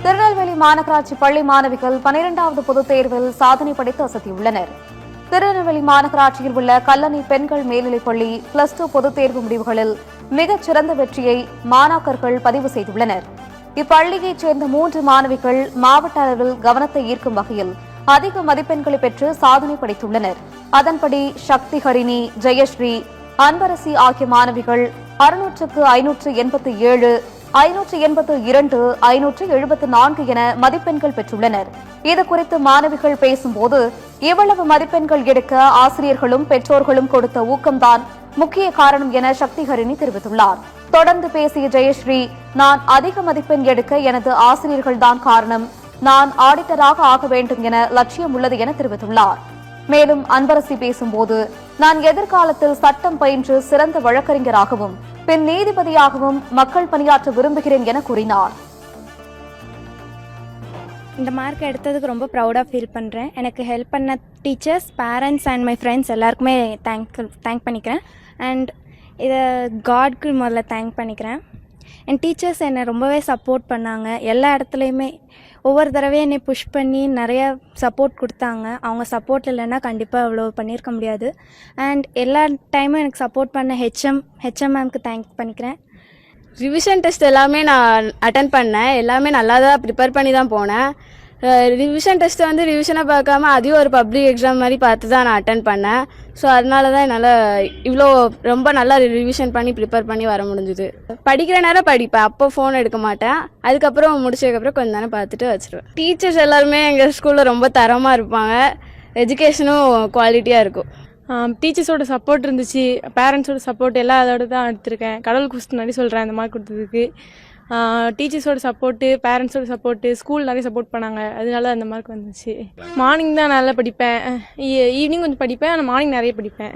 திருநெல்வேலி மாநகராட்சி பள்ளி மாணவிகள் 12வது பொதுத் தேர்வில் சாதனை படைத்து அசத்தியுள்ளனர். திருநெல்வேலி மாநகராட்சியில் உள்ள கல்லணை பெண்கள் மேல்நிலைப்பள்ளி +2 பொதுத் தேர்வு முடிவுகளில் மிகச் சிறந்த வெற்றியை மாணாக்கர்கள் பதிவு செய்துள்ளனர். இப்பள்ளியைச் சேர்ந்த 3 மாணவிகள் மாவட்ட அளவில் கவனத்தை ஈர்க்கும் வகையில் அதிக மதிப்பெண்களை பெற்று சாதனை படைத்துள்ளனர். அதன்படி சக்தி ஹரிணி, ஜெயஸ்ரீ, அன்பரசி ஆகிய மாணவிகள் 600க்கு 587, 582, 574 என மதிப்பெண்கள் பெற்றுள்ளனர். இதுகுறித்து மாணவிகள் பேசும்போது, இவ்வளவு மதிப்பெண்கள் எடுக்க ஆசிரியர்களும் பெற்றோர்களும் கொடுத்த ஊக்கம்தான் முக்கிய காரணம் என சக்தி ஹரிணி தெரிவித்துள்ளார். தொடர்ந்து பேசிய ஜெயஸ்ரீ, நான் அதிக மதிப்பெண் எடுக்க எனது ஆசிரியர்கள்தான் காரணம். நான் ஆடிட்டராக ஆக வேண்டும் என லட்சியம் உள்ளது என தெரிவித்துள்ளார். மேலும் அன்பரசி பேசும்போது, நான் எதிர்காலத்தில் சட்டம் பயின்று சிறந்த வழக்கறிஞராகவும் பின் நீதிபதியாகவும் மக்கள் பணியாற்ற விரும்புகிறேன் என கூறினார். இந்த மார்க் எடுத்ததுக்கு ரொம்ப ப்ரௌடாக ஃபீல் பண்ணுறேன். எனக்கு ஹெல்ப் பண்ண teachers, parents and my friends எல்லாருக்குமே தேங்க் பண்ணிக்கிறேன். அண்ட் இதை காட்க்கு முதல்ல தேங்க் பண்ணிக்கிறேன். என் டீச்சர்ஸ் என்னை ரொம்பவே சப்போர்ட் பண்ணாங்க. எல்லா இடத்துலையுமே ஒவ்வொரு தடவையும் என்னை புஷ் பண்ணி நிறைய சப்போர்ட் கொடுத்தாங்க. அவங்க சப்போர்ட் இல்லைன்னா கண்டிப்பாக அவ்வளோ பண்ணியிருக்க முடியாது. அண்ட் எல்லா டைமும் எனக்கு சப்போர்ட் பண்ண ஹெச்எம் மேம்க்கு தேங்க் பண்ணிக்கிறேன். ரிவிஷன் டெஸ்ட் எல்லாமே நான் அட்டன் பண்ணேன். எல்லாமே நல்லா தான் ப்ரிப்பேர் பண்ணி தான் போனேன். ரிவிஷன் டெஸ்ட்டை வந்து ரிவிஷனை பார்க்காம அதையும் ஒரு பப்ளிக் எக்ஸாம் மாதிரி பார்த்து தான் நான் அட்டன் பண்ணேன். ஸோ அதனால தான் என்னால் இவ்வளோ ரொம்ப நல்லா ரிவிஷன் பண்ணி ப்ரிப்பேர் பண்ணி வர முடிஞ்சுது. படிக்கிற நேரம் படிப்பேன், அப்போ ஃபோன் எடுக்க மாட்டேன். அதுக்கப்புறம் முடிச்சதுக்கப்புறம் கொஞ்ச நேரம் பார்த்துட்டு வச்சுருவேன். டீச்சர்ஸ் எல்லாருமே எங்கள் ஸ்கூலில் ரொம்ப தரமாக இருப்பாங்க. எஜுகேஷனும் குவாலிட்டியாக இருக்கும். டீச்சர்ஸோட சப்போர்ட் இருந்துச்சு, பேரண்ட்ஸோட சப்போர்ட் எல்லாம் அதோட தான் எடுத்திருக்கேன். கடவுள் குஸ்ட் நன்றி சொல்கிறேன் அந்த மார்க் கொடுத்ததுக்கு. டீச்சர்ஸோட சப்போர்ட்டு, பேரண்ட்ஸோட சப்போர்ட்டு, ஸ்கூல் நிறைய சப்போர்ட் பண்ணாங்க. அதனால அந்த மார்க் வந்துச்சு. மார்னிங் தான் நல்லா படிப்பேன், ஈவினிங் கொஞ்சம் படிப்பேன், ஆனால் மார்னிங் நிறைய படிப்பேன்.